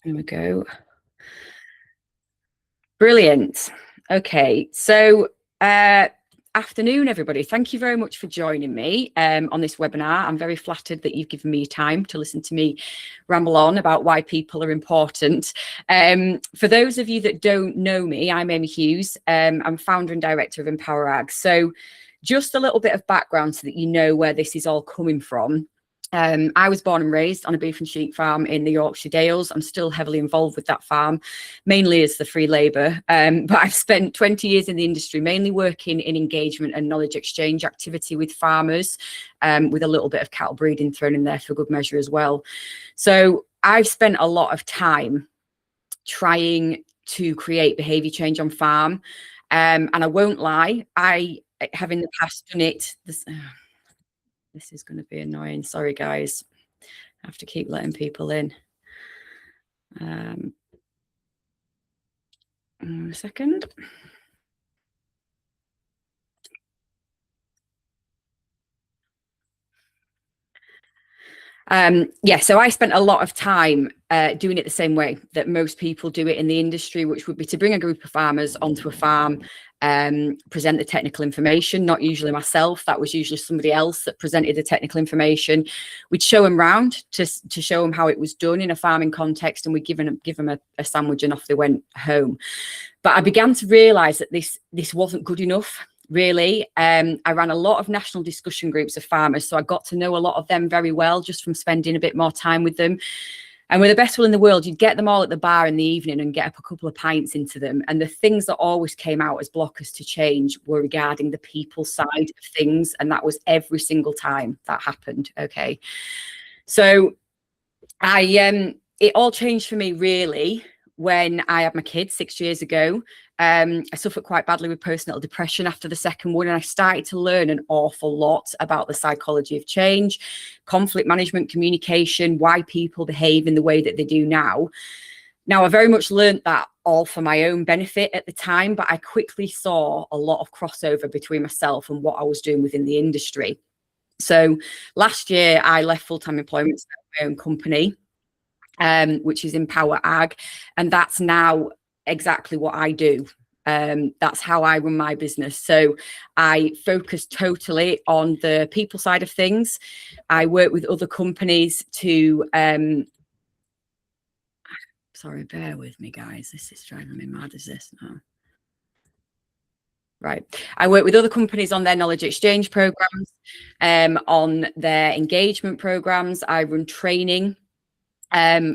There we go. Brilliant. Okay, so afternoon, everybody. Thank you very much for joining me on this webinar. I'm very flattered that you've given me time to listen to me ramble on about why people are important. For those of you that don't know me, I'm Amy Hughes. I'm founder and director of Empower Ag. So just a little bit of background so that you know where this is all coming from. I was born and raised on a beef and sheep farm in the Yorkshire Dales. I'm still heavily involved with that farm, mainly as the free labour. But I've spent 20 years in the industry, mainly working in engagement and knowledge exchange activity with farmers, with a little bit of cattle breeding thrown in there for good measure as well. So I've spent a lot of time trying to create behaviour change on farm. And I won't lie, I have in the past done it. This is going to be annoying. Sorry, guys. I have to keep letting people in. A second. Yeah, so I spent a lot of time doing it the same way that most people do it in the industry, which would be to bring a group of farmers onto a farm, present the technical information, not usually myself. That was usually somebody else that presented the technical information. We'd show them round to show them how it was done in a farming context, and we'd give them a sandwich and off they went home. But I began to realise that this wasn't good enough. Really, I ran a lot of national discussion groups of farmers, so I got to know a lot of them very well just from spending a bit more time with them. And with the best will in the world, you'd get them all at the bar in the evening and get up a couple of pints into them. And the things that always came out as blockers to change were regarding the people side of things. And that was every single time that happened. Okay. So it all changed for me really when I had my kids 6 years ago. I suffered quite badly with postnatal depression after the second one, and I started to learn an awful lot about the psychology of change, conflict management, communication, why people behave in the way that they do now. Now, I very much learned that all for my own benefit at the time, but I quickly saw a lot of crossover between myself and what I was doing within the industry. So last year, I left full-time employment, started my own company, which is Empower Ag, and that's now exactly what I do. That's how I run my business. So I focus totally on the people side of things. I work with other companies to sorry, bear with me, guys. This is driving me mad. Is this? No. Right. I work with other companies on their knowledge exchange programs, on their engagement programs. I run training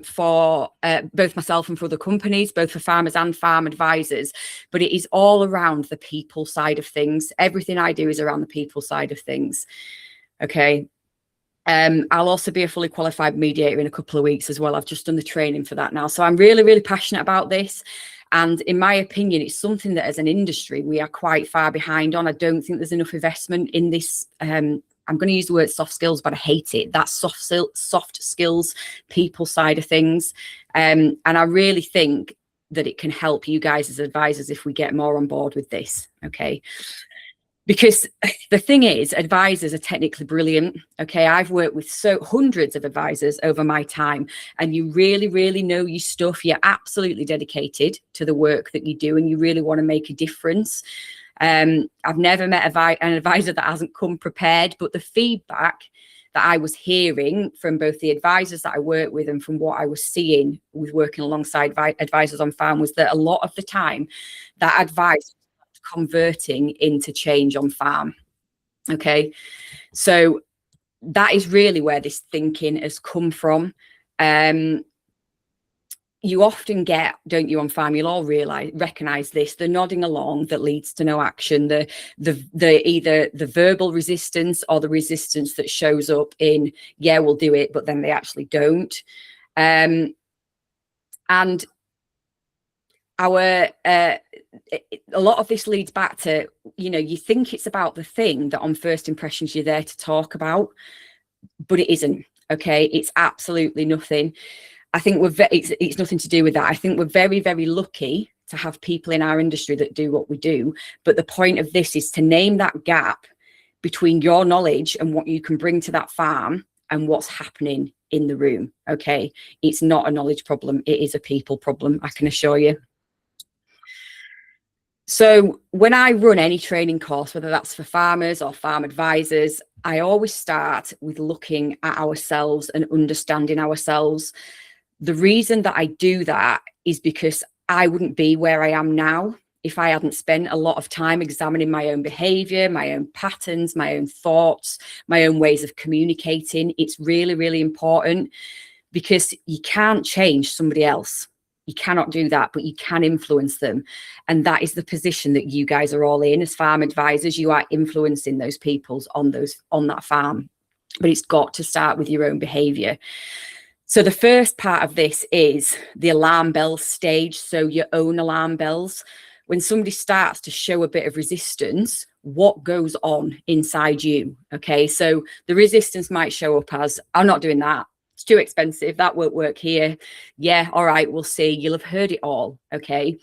for both myself and for other companies, both for farmers and farm advisors, but it is all around the people side of things. Everything I do is around the people side of things. Okay. I'll also be a fully qualified mediator in a couple of weeks as well. I've just done the training for that now. So I'm really, really passionate about this. And in my opinion, it's something that as an industry, we are quite far behind on. I don't think there's enough investment in this. I'm going to use the word soft skills, but I hate it. That's soft skills, people side of things. And I really think that it can help you guys as advisors if we get more on board with this. Okay. Because the thing is, advisors are technically brilliant. Okay. I've worked with hundreds of advisors over my time, and you really, really know your stuff. You're absolutely dedicated to the work that you do, and you really want to make a difference. I've never met an advisor that hasn't come prepared, but the feedback that I was hearing from both the advisors that I work with and from what I was seeing with working alongside advisors on farm was that a lot of the time that advice was converting into change on farm. Okay. So that is really where this thinking has come from. You often get, don't you, on farm, you'll all recognize this, the nodding along that leads to no action, the either the verbal resistance or the resistance that shows up in, yeah, we'll do it, but then they actually don't. And our a lot of this leads back to, you think it's about the thing that on first impressions you're there to talk about, but it isn't. Okay, it's absolutely nothing. I think it's nothing to do with that. I think we're very, very lucky to have people in our industry that do what we do. But the point of this is to name that gap between your knowledge and what you can bring to that farm and what's happening in the room. Okay, it's not a knowledge problem, it is a people problem, I can assure you. So when I run any training course, whether that's for farmers or farm advisors, I always start with looking at ourselves and understanding ourselves. The reason that I do that is because I wouldn't be where I am now if I hadn't spent a lot of time examining my own behavior, my own patterns, my own thoughts, my own ways of communicating. It's really, really important, because you can't change somebody else. You cannot do that, but you can influence them. And that is the position that you guys are all in as farm advisors. You are influencing those peoples on that farm, but it's got to start with your own behavior. So the first part of this is the alarm bell stage. So your own alarm bells. When somebody starts to show a bit of resistance, what goes on inside you? Okay, so the resistance might show up as, I'm not doing that. It's too expensive. That won't work here. Yeah, all right, we'll see. You'll have heard it all. Okay.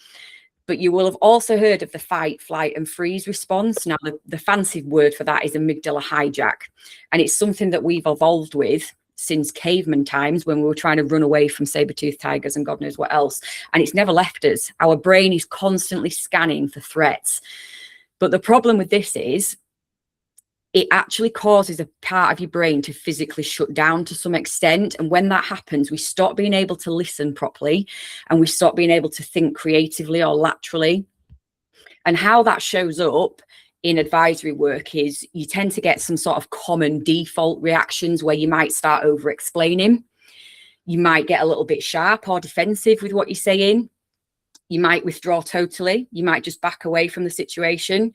But you will have also heard of the fight, flight, and freeze response. Now, the fancy word for that is amygdala hijack. And it's something that we've evolved with since caveman times, when we were trying to run away from saber-toothed tigers and God knows what else. And it's never left us. Our brain is constantly scanning for threats. But the problem with this is it actually causes a part of your brain to physically shut down to some extent. And when that happens, we stop being able to listen properly, and we stop being able to think creatively or laterally. And how that shows up in advisory work is you tend to get some sort of common default reactions where you might start over explaining. You might get a little bit sharp or defensive with what you're saying. You might withdraw totally. You might just back away from the situation.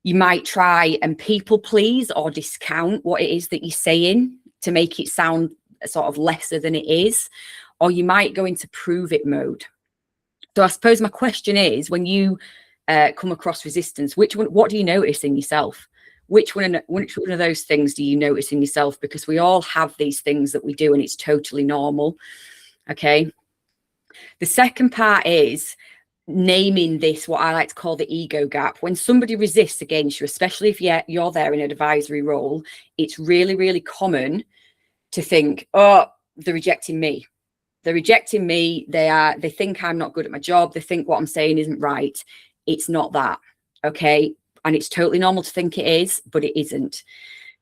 You might try and people please or discount what it is that you're saying to make it sound sort of lesser than it is, or you might go into prove it mode. So I suppose my question is, when you come across resistance, what do you notice in yourself? Which one of those things do you notice in yourself? Because we all have these things that we do, and it's totally normal. Okay. The second part is naming this, what I like to call the ego gap. When somebody resists against you, especially if you're there in an advisory role, it's really, really common to think, oh, they're rejecting me. They're rejecting me. They think I'm not good at my job. They think what I'm saying isn't right. It's not that. Okay. And it's totally normal to think it is, but it isn't.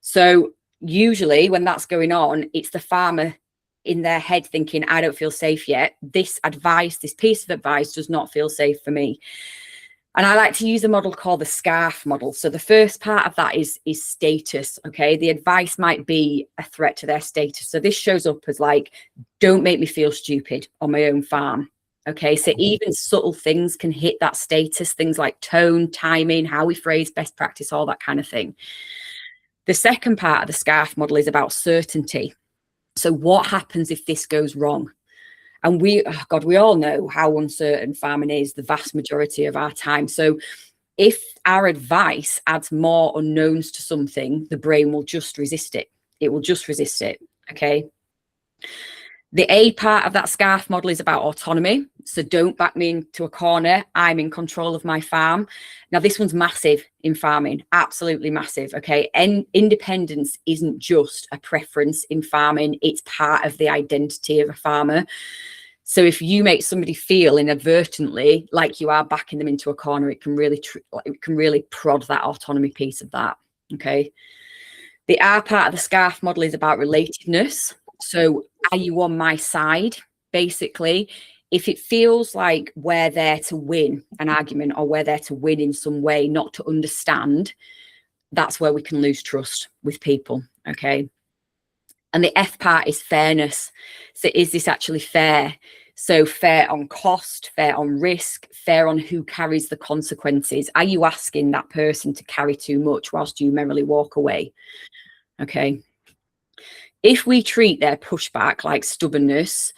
So usually when that's going on, it's the farmer in their head thinking, I don't feel safe yet. This piece of advice does not feel safe for me. And I like to use a model called the SCARF model. So the first part of that is status. Okay. The advice might be a threat to their status. So this shows up as like, don't make me feel stupid on my own farm. Okay. So even subtle things can hit that status, things like tone, timing, how we phrase, best practice, all that kind of thing. The second part of the SCARF model is about certainty. So what happens if this goes wrong? And we all know how uncertain farming is the vast majority of our time. So if our advice adds more unknowns to something, the brain will just resist it. It will just resist it. Okay. The A part of that SCARF model is about autonomy. So don't back me into a corner. I'm in control of my farm. Now, this one's massive in farming, absolutely massive. Okay. And independence isn't just a preference in farming, it's part of the identity of a farmer. So if you make somebody feel inadvertently like you are backing them into a corner, it can really prod that autonomy piece of that. Okay. The R part of the SCARF model is about relatedness. So are you on my side? Basically, if it feels like we're there to win an argument or we're there to win in some way, not to understand, that's where we can lose trust with people. Okay. And the F part is fairness. So is this actually fair? So fair on cost, fair on risk, fair on who carries the consequences. Are you asking that person to carry too much whilst you merrily walk away? Okay. If we treat their pushback like stubbornness,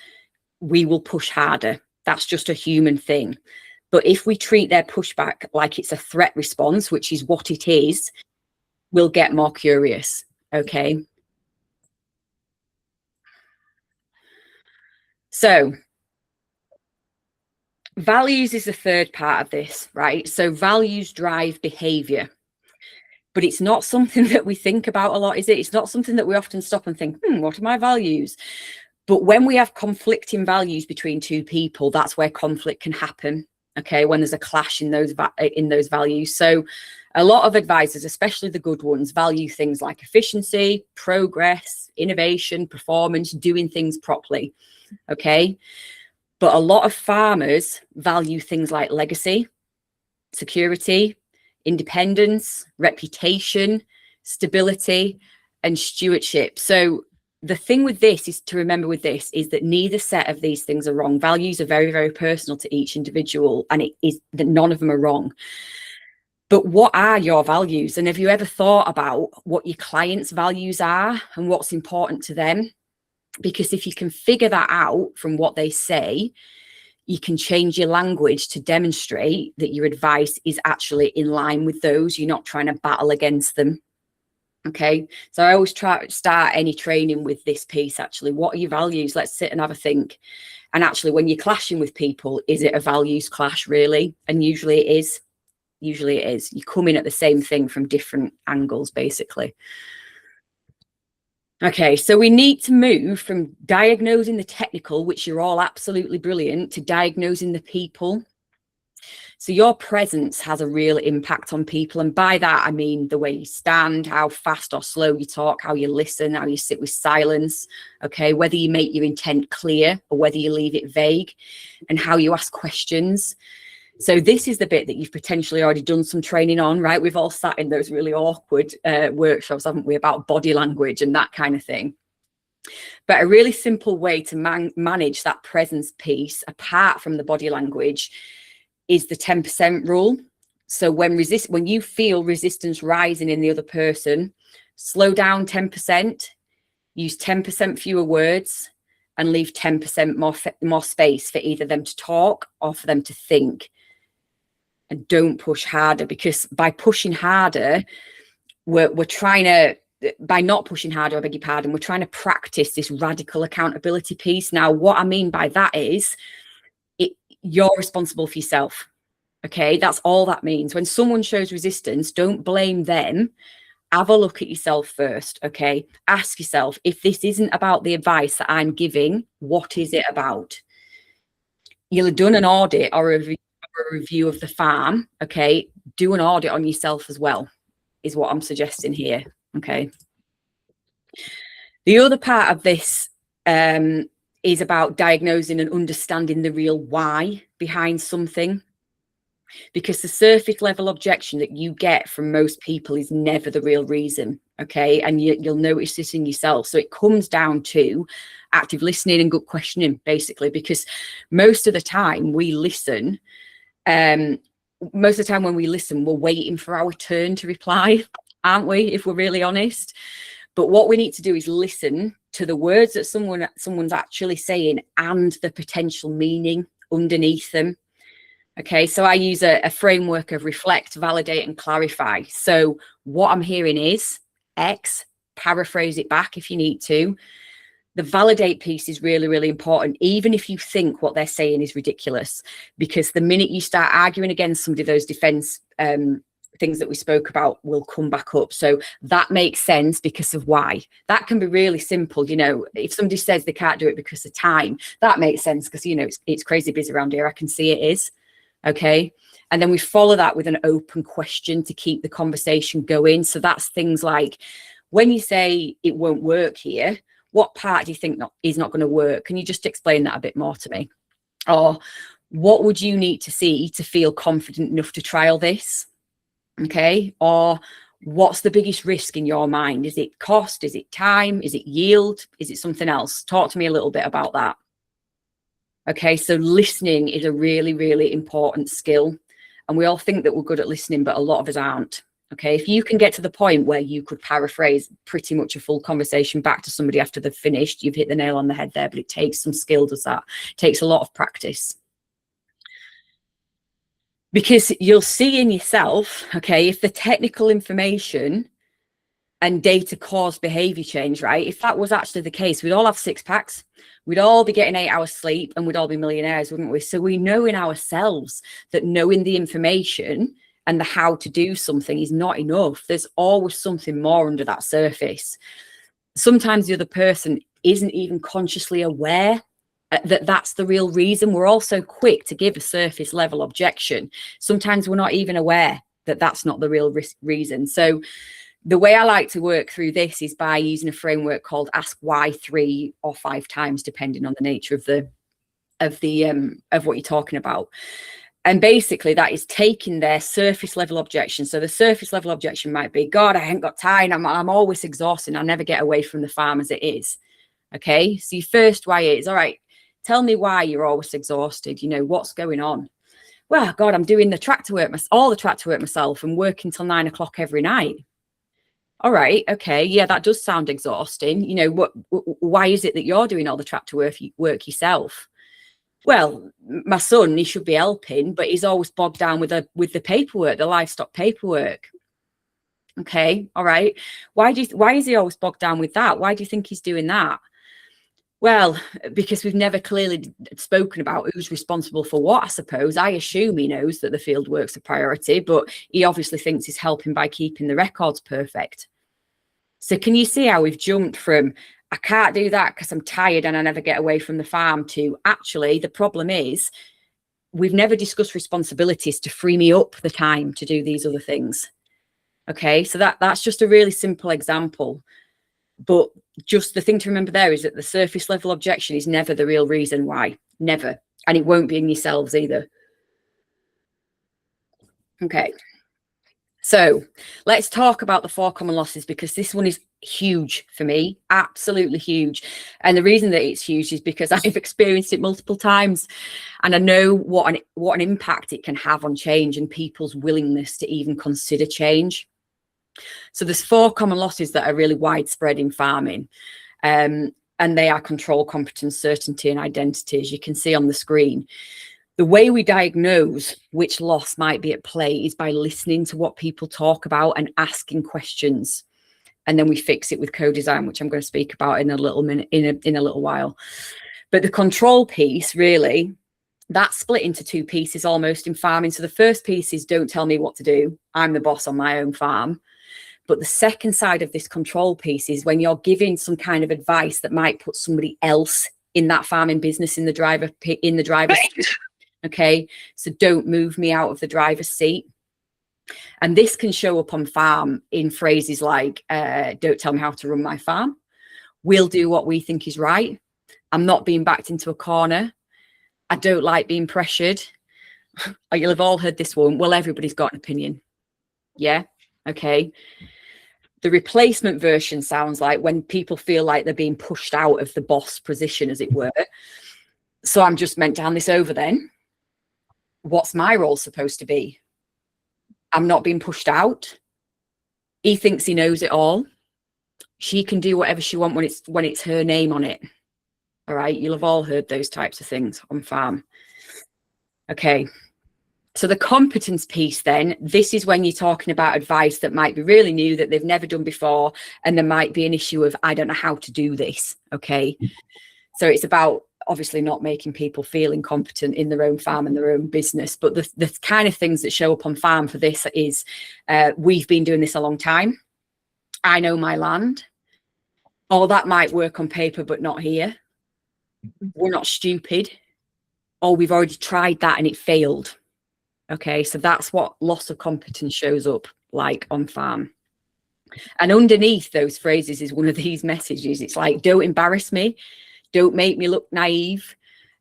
we will push harder. That's just a human thing. But if we treat their pushback like it's a threat response, which is what it is, we'll get more curious. Okay. So values is the third part of this, right? So values drive behavior. but it's not something that we think about a lot, is it? It's not something that we often stop and think, what are my values? But when we have conflicting values between two people, that's where conflict can happen. Okay, when there's a clash in those values. So a lot of advisors, especially the good ones, value things like efficiency, progress, innovation, performance, doing things properly. Okay, but a lot of farmers value things like legacy, security, independence, reputation, stability, and stewardship. So the thing with this is to remember with this is that neither set of these things are wrong. Values are very, very personal to each individual, and it is that none of them are wrong. But what are your values? And have you ever thought about what your clients' values are and what's important to them? Because if you can figure that out from what they say, you can change your language to demonstrate that your advice is actually in line with those. You're not trying to battle against them. Okay, so I always try to start any training with this piece. Actually, what are your values? Let's sit and have a think. And actually, when you're clashing with people, is it a values clash really? And usually it is. Usually it is. You come in at the same thing from different angles, basically. Okay, so we need to move from diagnosing the technical, which you're all absolutely brilliant, to diagnosing the people. So your presence has a real impact on people. And by that, I mean the way you stand, how fast or slow you talk, how you listen, how you sit with silence, okay, whether you make your intent clear or whether you leave it vague, and how you ask questions. So this is the bit that you've potentially already done some training on, right? We've all sat in those really awkward workshops, haven't we, about body language and that kind of thing. But a really simple way to manage that presence piece, apart from the body language, is the 10% rule. So when you feel resistance rising in the other person, slow down 10%, use 10% fewer words, and leave 10% more space for either them to talk or for them to think. And don't push harder, because by pushing harder, we're trying to, by not pushing harder, I beg your pardon, we're trying to practice this radical accountability piece. Now, what I mean by that is you're responsible for yourself. Okay, that's all that means. When someone shows resistance, don't blame them. Have a look at yourself first. Okay, ask yourself, if this isn't about the advice that I'm giving, what is it about? You'll have done an audit or a review of the farm. Okay, do an audit on yourself as well, is what I'm suggesting here. Okay, the other part of this is about diagnosing and understanding the real why behind something, because the surface level objection that you get from most people is never the real reason. Okay, and you'll notice this in yourself. So it comes down to active listening and good questioning, basically, because most of the time we listen, most of the time when we listen, we're waiting for our turn to reply, aren't we, if we're really honest? But what we need to do is listen to the words that someone's actually saying and the potential meaning underneath them. Okay, so I use a framework of reflect, validate, and clarify. So what I'm hearing is X, paraphrase it back if you need to. The validate piece is really, really important, even if you think what they're saying is ridiculous, because the minute you start arguing against somebody, those defense things that we spoke about will come back up. So that makes sense because of why. That can be really simple. You know, if somebody says they can't do it because of time, that makes sense because, you know, it's crazy busy around here. I can see it is. Okay. And then we follow that with an open question to keep the conversation going. So that's things like, when you say it won't work here, what part do you think is not going to work? Can you just explain that a bit more to me? Or what would you need to see to feel confident enough to trial this? Okay. Or what's the biggest risk in your mind? Is it cost? Is it time? Is it yield? Is it something else? Talk to me a little bit about that. Okay, so listening is a really, really important skill. And we all think that we're good at listening, but a lot of us aren't. Okay, if you can get to the point where you could paraphrase pretty much a full conversation back to somebody after they've finished, you've hit the nail on the head there, but it takes some skill, does that? It takes a lot of practice. Because you'll see in yourself, okay, if the technical information and data cause behavior change, right? If that was actually the case, we'd all have six packs. We'd all be getting 8 hours sleep and we'd all be millionaires, wouldn't we? So we know in ourselves that knowing the information and the how to do something is not enough. There's always something more under that surface. Sometimes the other person isn't even consciously aware that that's the real reason. We're all so quick to give a surface level objection. Sometimes we're not even aware that that's not the real reason. So the way I like to work through this is by using a framework called Ask Why 3 or 5 times, depending on the nature of what you're talking about. And basically that is taking their surface level objection. So the surface level objection might be, God, I ain't got time. I'm always exhausted. I never get away from the farm as it is. Okay. So your first why is, all right, tell me why you're always exhausted. You know, what's going on? Well, God, I'm doing the tractor work, all the tractor work myself and working till 9 o'clock every night. All right. Okay. Yeah, that does sound exhausting. You know, why is it that you're doing all the tractor work yourself? Well, my son, he should be helping, but he's always bogged down with the paperwork, the livestock paperwork. Okay. All right. Why is he always bogged down with that? Why do you think he's doing that? Well, because we've never clearly spoken about who's responsible for what, I suppose. I assume he knows that the field work's a priority, but he obviously thinks he's helping by keeping the records perfect. So can you see how we've jumped from, I can't do that because I'm tired and I never get away from the farm, to actually the problem is we've never discussed responsibilities to free me up the time to do these other things. Okay, so that's just a really simple example. But just the thing to remember there is that the surface level objection is never the real reason why. Never. And it won't be in yourselves either. Okay. So let's talk about the 4 common losses, because this one is huge for me, absolutely huge. And the reason that it's huge is because I've experienced it multiple times, and I know what an impact it can have on change and people's willingness to even consider change. So there's 4 common losses that are really widespread in farming, and they are control, competence, certainty, and identity, as you can see on the screen. The way we diagnose which loss might be at play is by listening to what people talk about and asking questions. And then we fix it with co-design, which I'm going to speak about in a little minute, in a little while. But the control piece, really, that's split into 2 pieces almost in farming. So the first piece is, don't tell me what to do. I'm the boss on my own farm. But the second side of this control piece is when you're giving some kind of advice that might put somebody else in that farming business in the driver's seat. Okay, so don't move me out of the driver's seat. And this can show up on farm in phrases like, don't tell me how to run my farm. We'll do what we think is right. I'm not being backed into a corner. I don't like being pressured. You'll have all heard this one. Well, everybody's got an opinion. Yeah, okay. The replacement version sounds like when people feel like they're being pushed out of the boss position, as it were. So I'm just meant to hand this over then. What's my role supposed to be? I'm not being pushed out. He thinks he knows it all. She can do whatever she wants when it's her name on it. All right, you'll have all heard those types of things on farm. Okay, so the competence piece then, this is when you're talking about advice that might be really new, that they've never done before, and there might be an issue of, I don't know how to do this. Okay, so it's about obviously not making people feel incompetent in their own farm and their own business. But the kind of things that show up on farm for this is, we've been doing this a long time. I know my land. Or that might work on paper, but not here. We're not stupid. Or we've already tried that and it failed. Okay, so that's what loss of competence shows up like on farm. And underneath those phrases is one of these messages. It's like, don't embarrass me. Don't make me look naive.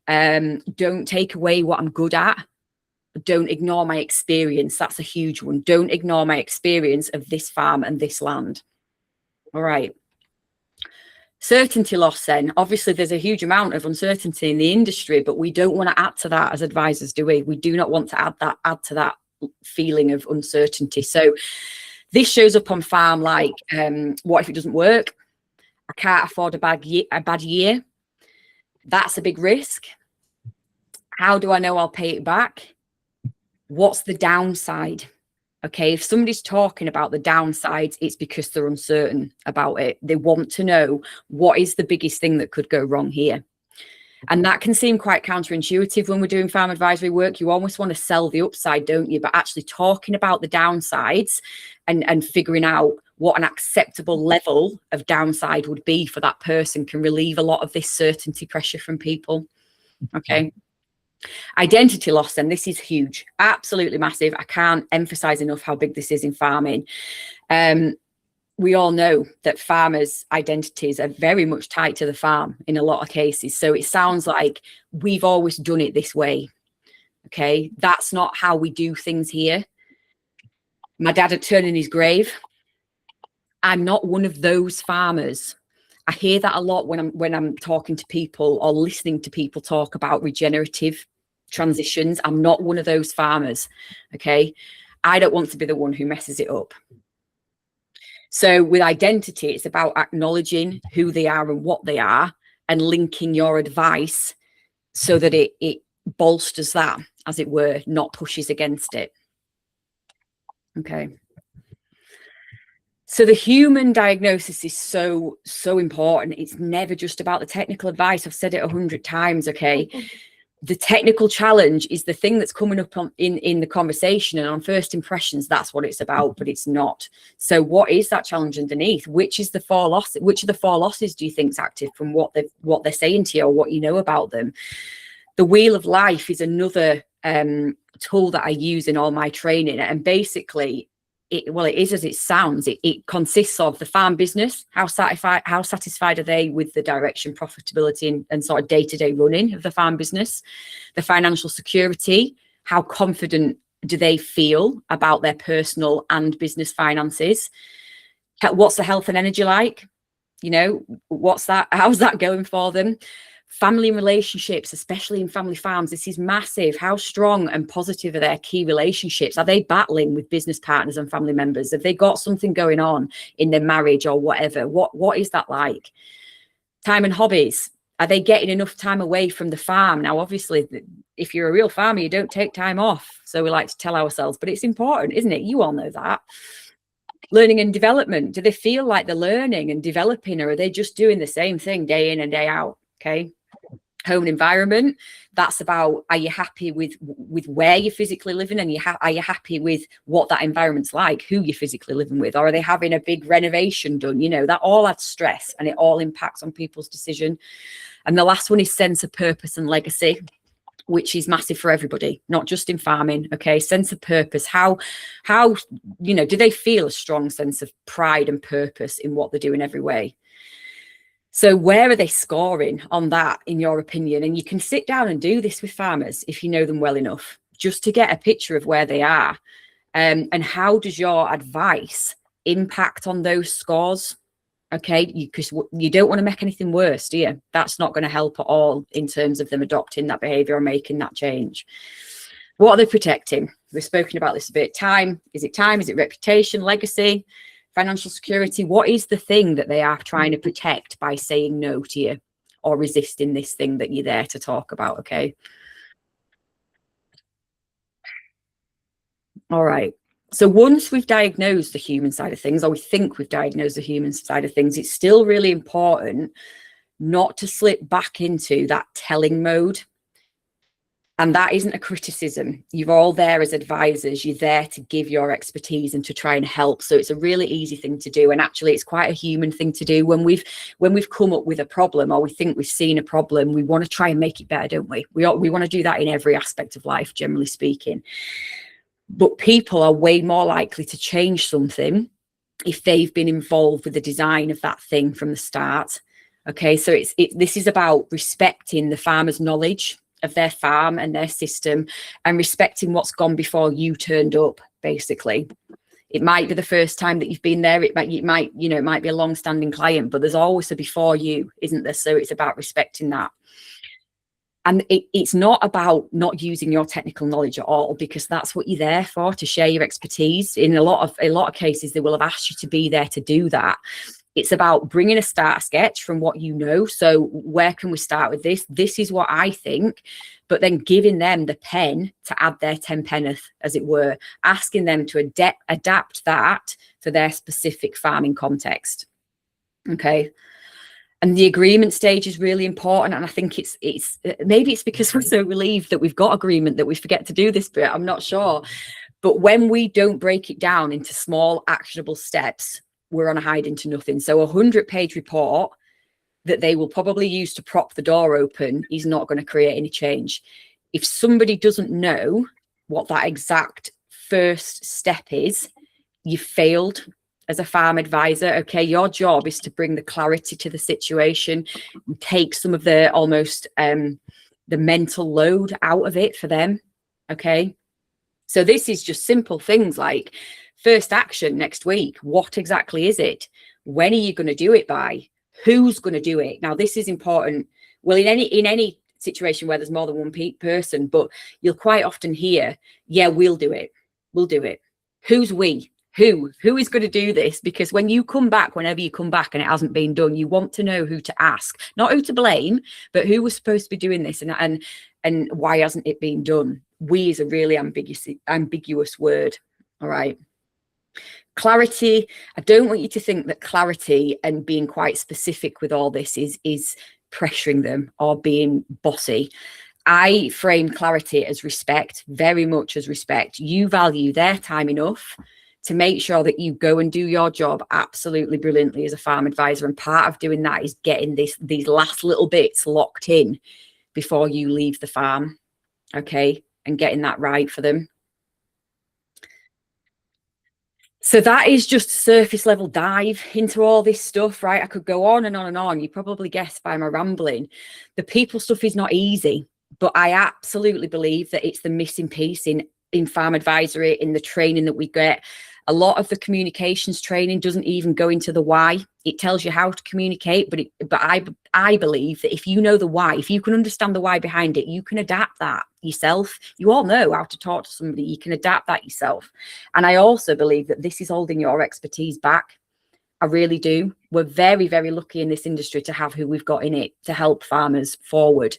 Don't take away what I'm good at. Don't ignore my experience. That's a huge one. Don't ignore my experience of this farm and this land. All right. Certainty loss then. Obviously, there's a huge amount of uncertainty in the industry, but we don't want to add to that as advisors, do we? We do not want to add to that feeling of uncertainty. So this shows up on farm like, what if it doesn't work? I can't afford a bad year. That's a big risk. How do I know I'll pay it back? What's the downside? Okay, if somebody's talking about the downsides, it's because they're uncertain about it. They want to know, what is the biggest thing that could go wrong here? And that can seem quite counterintuitive when we're doing farm advisory work. You almost want to sell the upside, don't you? But actually talking about the downsides and figuring out what an acceptable level of downside would be for that person can relieve a lot of this certainty pressure from people. Okay. Identity loss, and this is huge, absolutely massive. I can't emphasize enough how big this is in farming. We all know that farmers' identities are very much tied to the farm in a lot of cases. So it sounds like we've always done it this way. Okay, that's not how we do things here. My dad had turned in his grave. I'm not one of those farmers. I hear that a lot when I'm talking to people or listening to people talk about regenerative transitions. I'm not one of those farmers. Okay, I don't want to be the one who messes it up. So with identity, it's about acknowledging who they are and what they are and linking your advice so that it bolsters that, as it were, not pushes against it. Okay. So the human diagnosis is so important. It's never just about the technical advice. I've said it 100 times. Okay. The technical challenge is the thing that's coming up in the conversation, and on first impressions, that's what it's about, but it's not. So what is that challenge underneath? Which of the four losses do you think is active from what they're saying to you or what you know about them? The wheel of life is another tool that I use in all my training, and basically it is as it sounds. It consists of the farm business. How satisfied are they with the direction, profitability, and sort of day-to-day running of the farm business? The financial security. How confident do they feel about their personal and business finances? What's the health and energy like? You know, how's that going for them? Family relationships, especially in family farms, this is massive. How strong and positive are their key relationships? Are they battling with business partners and family members? Have they got something going on in their marriage or whatever? What is that like? Time and hobbies. Are they getting enough time away from the farm? Now, obviously, if you're a real farmer, you don't take time off. So we like to tell ourselves, but it's important, isn't it? You all know that. Learning and development. Do they feel like they're learning and developing, or are they just doing the same thing day in and day out? Okay. Home environment, that's about, are you happy with where you're physically living, and are you happy with what that environment's like, who you're physically living with, or are they having a big renovation done? You know, that all adds stress and it all impacts on people's decision. And the last one is sense of purpose and legacy, which is massive for everybody, not just in farming. Okay, sense of purpose. How you know, do they feel a strong sense of pride and purpose in what they're doing every way? So where are they scoring on that, in your opinion? And you can sit down and do this with farmers if you know them well enough, just to get a picture of where they are. And how does your advice impact on those scores? Okay, because you don't want to make anything worse, do you? That's not going to help at all in terms of them adopting that behavior or making that change. What are they protecting? We've spoken about this a bit. Time? Is it reputation, legacy? Financial security? What is the thing that they are trying to protect by saying no to you or resisting this thing that you're there to talk about? Okay. All right. So once we've diagnosed the human side of things, or we think we've diagnosed the human side of things, it's still really important not to slip back into that telling mode. And that isn't a criticism. You're all there as advisors. You're there to give your expertise and to try and help. So it's a really easy thing to do. And actually, it's quite a human thing to do. When we've come up with a problem, or we think we've seen a problem, we want to try and make it better, don't we? We want to do that in every aspect of life, generally speaking. But people are way more likely to change something if they've been involved with the design of that thing from the start. Okay, so this is about respecting the farmer's knowledge of their farm and their system, and respecting what's gone before you turned up. Basically, it might be the first time that you've been there. It might be a long-standing client, but there's always a before you, isn't there? So it's about respecting that. And it's not about not using your technical knowledge at all, because that's what you're there for, to share your expertise. In a lot of cases, they will have asked you to be there to do that. It's about bringing a starter sketch from what you know. So where can we start with this? This is what I think, but then giving them the pen to add their 10 penneth, as it were, asking them to adapt that for their specific farming context. Okay. And the agreement stage is really important. And I think it's maybe it's because we're so relieved that we've got agreement that we forget to do this bit. I'm not sure. But when we don't break it down into small actionable steps, we're on a hide into nothing. So a 100-page report that they will probably use to prop the door open is not going to create any change. If somebody doesn't know what that exact first step is, you failed as a farm advisor. Okay, your job is to bring the clarity to the situation and take some of the almost the mental load out of it for them. Okay, so this is just simple things like first action next week. What exactly is it? When are you going to do it by? Who's going to do it? Now, this is important. Well, in any situation where there's more than one person, but you'll quite often hear, yeah, we'll do it. We'll do it. Who's we? Who is going to do this? Because when you come back, whenever you come back and it hasn't been done, you want to know who to ask, not who to blame, but who was supposed to be doing this and why hasn't it been done? We is a really ambiguous word. All right. Clarity. I don't want you to think that clarity and being quite specific with all this is pressuring them or being bossy. I frame clarity as respect, very much as respect. You value their time enough to make sure that you go and do your job absolutely brilliantly as a farm advisor. And part of doing that is getting these last little bits locked in before you leave the farm. Okay. And getting that right for them. So that is just a surface level dive into all this stuff, right? I could go on and on and on. You probably guessed by my rambling. The people stuff is not easy, but I absolutely believe that it's the missing piece in farm advisory, in the training that we get. A lot of the communications training doesn't even go into the why. It tells you how to communicate, but I believe that if you know the why, if you can understand the why behind it, you can adapt that yourself. You all know how to talk to somebody. You can adapt that yourself. And I also believe that this is holding your expertise back. I really do. We're very, very lucky in this industry to have who we've got in it to help farmers forward.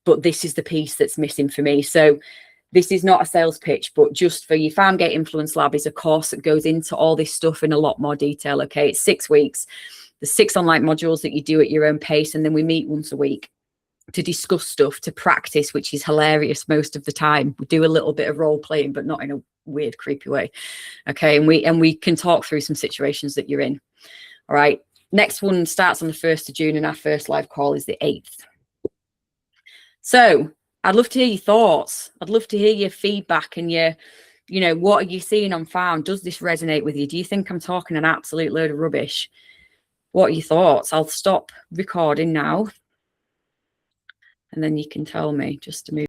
But this is the piece that's missing for me. So this is not a sales pitch, but just for your Farmgate Influence Lab is a course that goes into all this stuff in a lot more detail. Okay, it's 6 weeks. There's 6 online modules that you do at your own pace, and then we meet once a week to discuss stuff, to practice, which is hilarious most of the time. We do a little bit of role playing, but not in a weird, creepy way. Okay, and we can talk through some situations that you're in. All right, next one starts on the 1st of June, and our first live call is the 8th. So I'd love to hear your thoughts. I'd love to hear your feedback and what are you seeing on farm? Does this resonate with you? Do you think I'm talking an absolute load of rubbish? What are your thoughts? I'll stop recording now and then you can tell me just to move.